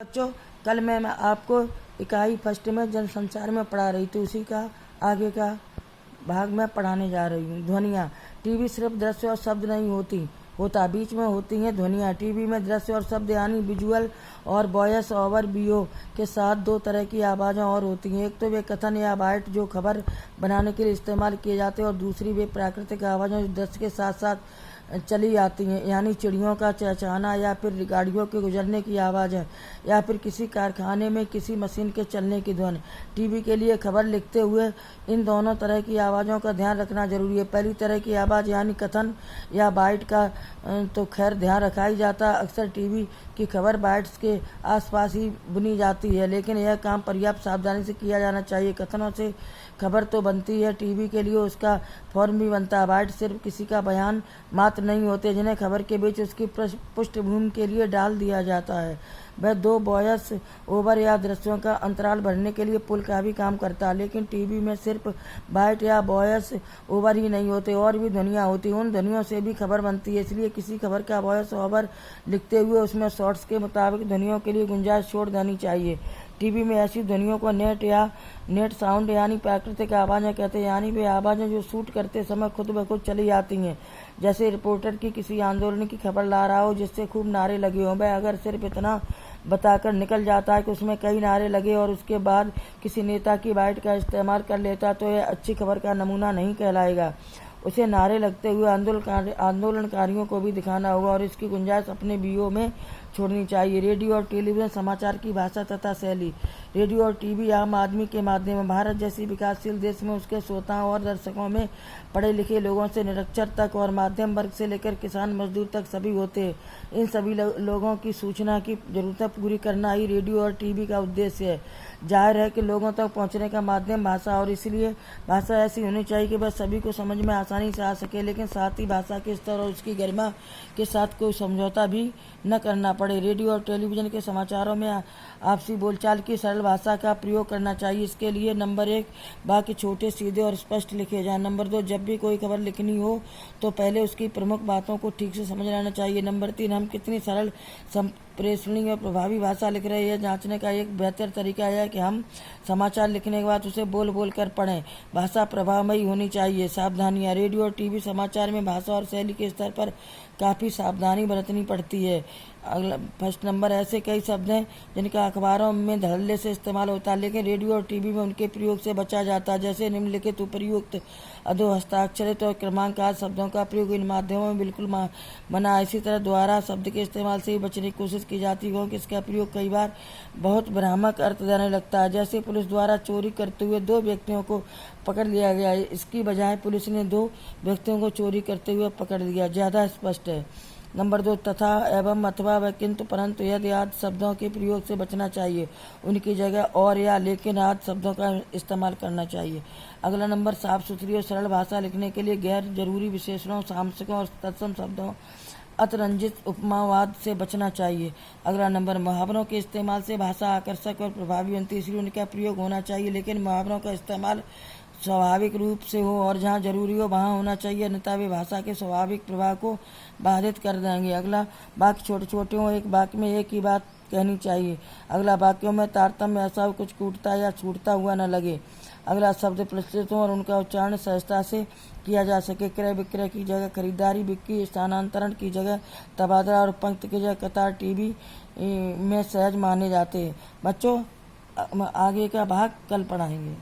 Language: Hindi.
बच्चों, कल मैं आपको इकाई फर्स्ट में जनसंचार में पढ़ा रही थी, उसी का आगे का भाग मैं पढ़ाने जा रही हूँ। ध्वनियाँ। टीवी सिर्फ दृश्य और शब्द नहीं होता, बीच में होती हैं ध्वनियाँ। टीवी में दृश्य और शब्द यानी विजुअल और वॉयस ओवर वीओ के साथ दो तरह की आवाज़ें और होती हैं। एक तो वे कथन या बाइट जो खबर बनाने के लिए इस्तेमाल किए जाते हैं, और दूसरी वे प्राकृतिक आवाज़ें जो दृश्य के साथ साथ चली आती हैं, यानी चिड़ियों का चहचहाना या फिर गाड़ियों के गुजरने की आवाज़ या फिर किसी कारखाने में किसी मशीन के चलने की ध्वनि। टीवी के लिए खबर लिखते हुए इन दोनों तरह की आवाज़ों का ध्यान रखना जरूरी है। पहली तरह की आवाज़ यानी कथन या बाइट का तो खैर ध्यान रखा ही जाता। अक्सर टीवी की खबर बाइट्स के आसपास ही बुनी जाती है, लेकिन यह काम पर्याप्त सावधानी से किया जाना चाहिए। कथनों से खबर तो बनती है, टीवी के लिए उसका फॉर्म भी बनता है। बाइट सिर्फ किसी का बयान मात्र नहीं होते, जिन्हें खबर के बीच उसकी पृष्ठभूमि के लिए डाल दिया जाता है। वह दो वॉयस ओवर या दृश्यों का अंतराल भरने के लिए पुल का भी काम करता है। लेकिन टीवी में सिर्फ बाइट या वॉयस ओवर ही नहीं होते, और भी ध्वनियाँ होती हैं। उन ध्वनियों से भी खबर बनती है, इसलिए किसी खबर का वॉयस ओवर लिखते हुए उसमें शॉर्ट्स के मुताबिक ध्वनियों के लिए गुंजाइश छोड़ देनी चाहिए। टीवी में ऐसी ध्वनियों को नेट साउंड यानी प्राकृतिक आवाज़ें कहते हैं, यानी वे आवाज़ें जो शूट करते समय खुद ब खुद चली आती हैं। जैसे रिपोर्टर की किसी आंदोलन की खबर ला रहा हो जिससे खूब नारे लगे हों, वह अगर सिर्फ इतना बताकर निकल जाता है कि उसमें कई नारे लगे और उसके बाद किसी नेता की बाइट का इस्तेमाल कर लेता, तो यह अच्छी खबर का नमूना नहीं कहलाएगा। उसे नारे लगते हुए आंदोलनकारियों को भी दिखाना होगा, और इसकी गुंजाइश अपने वीओ में छोड़नी चाहिए। रेडियो और टेलीविजन समाचार की भाषा तथा शैली। रेडियो और टीवी आम आदमी के माध्यम। भारत जैसी विकासशील देश में उसके श्रोताओं और दर्शकों में पढ़े लिखे लोगों से निरक्षर तक और मध्यम वर्ग से लेकर किसान मजदूर तक सभी होते हैं। इन सभी लोगों की सूचना की जरूरतें पूरी करना ही रेडियो और टीवी का उद्देश्य है। जाहिर है कि लोगों तक पहुंचने का माध्यम भाषा, और इसलिए भाषा ऐसी होनी चाहिए कि वह सभी को समझ में आसानी से आ सके, लेकिन साथ ही भाषा के स्तर और उसकी गरिमा के साथ कोई समझौता भी न करना पड़े। रेडियो और टेलीविजन के समाचारों में आपसी बोलचाल की सरल भाषा का प्रयोग करना चाहिए। इसके लिए नंबर 1, वाक्य छोटे सीधे और स्पष्ट लिखे जाएं। नंबर 2, जब भी कोई खबर लिखनी हो तो पहले उसकी प्रमुख बातों को ठीक से समझ लेना चाहिए। नंबर 3, हम कितनी सरल, संप्रेषणीय और प्रभावी भाषा लिख रहे हैं जांचने का एक बेहतर तरीका है कि हम समाचार लिखने के बाद उसे बोल बोल कर पढ़ें। भाषा प्रभावमयी होनी चाहिए। सावधानियां। रेडियो और टीवी समाचार में भाषा और शैली के स्तर पर काफ़ी सावधानी बरतनी पड़ती है। अगला फर्स्ट नंबर, ऐसे कई शब्द हैं जिनका अखबारों में धड़ल्ले से इस्तेमाल होता है, लेकिन रेडियो और टीवी में उनके प्रयोग से बचा जाता है। जैसे निम्नलिखित, उपर्युक्त, अधो हस्ताक्षरित और क्रमांकवार शब्दों का प्रयोग इन माध्यमों में बिल्कुल मना है। इसी तरह द्वारा शब्द के इस्तेमाल से ही बचने की कोशिश की जाती है, क्योंकि इसका प्रयोग कई बार बहुत भ्रामक अर्थ देने लगता है। जैसे पुलिस द्वारा चोरी करते हुए 2 व्यक्तियों को पकड़ लिया गया, इसकी बजाय पुलिस ने 2 व्यक्तियों को चोरी करते हुए पकड़ लिया, ज़्यादा स्पष्ट है। नंबर 2, तथा, एवं, अथवा व किंतु, परंतु, यदि आदि शब्दों के प्रयोग से बचना चाहिए। उनकी जगह और या लेकिन आदि शब्दों का इस्तेमाल करना चाहिए। अगला नंबर, साफ सुथरी और सरल भाषा लिखने के लिए गैर जरूरी विशेषणों, सामसिकों और तत्सम शब्दों, अतिरंजित उपमावाद से बचना चाहिए। अगला नंबर, मुहावरों के इस्तेमाल से भाषा आकर्षक और प्रभावी बनती है, इसलिए उनका प्रयोग होना चाहिए, लेकिन मुहावरों का इस्तेमाल स्वाभाविक रूप से हो और जहाँ जरूरी हो वहाँ होना चाहिए, अन्यथा वे भाषा के स्वाभाविक प्रवाह को बाधित कर देंगे। अगला, वाक्य छोटे छोटे हों, एक वाक्य में एक ही बात कहनी चाहिए। अगला, वाक्यों में तारतम्य ऐसा हो कुछ टूटता या छूटता हुआ न लगे। अगला, शब्द प्रचलित हों और उनका उच्चारण सहजता से किया जा सके। क्रय विक्रय की जगह खरीदारी, बिक्री, स्थानांतरण की जगह तबादला और पंक्ति की जगह कतार टीवी में सहज माने जाते हैं। बच्चों, आगे का भाग कल पढ़ाएंगे।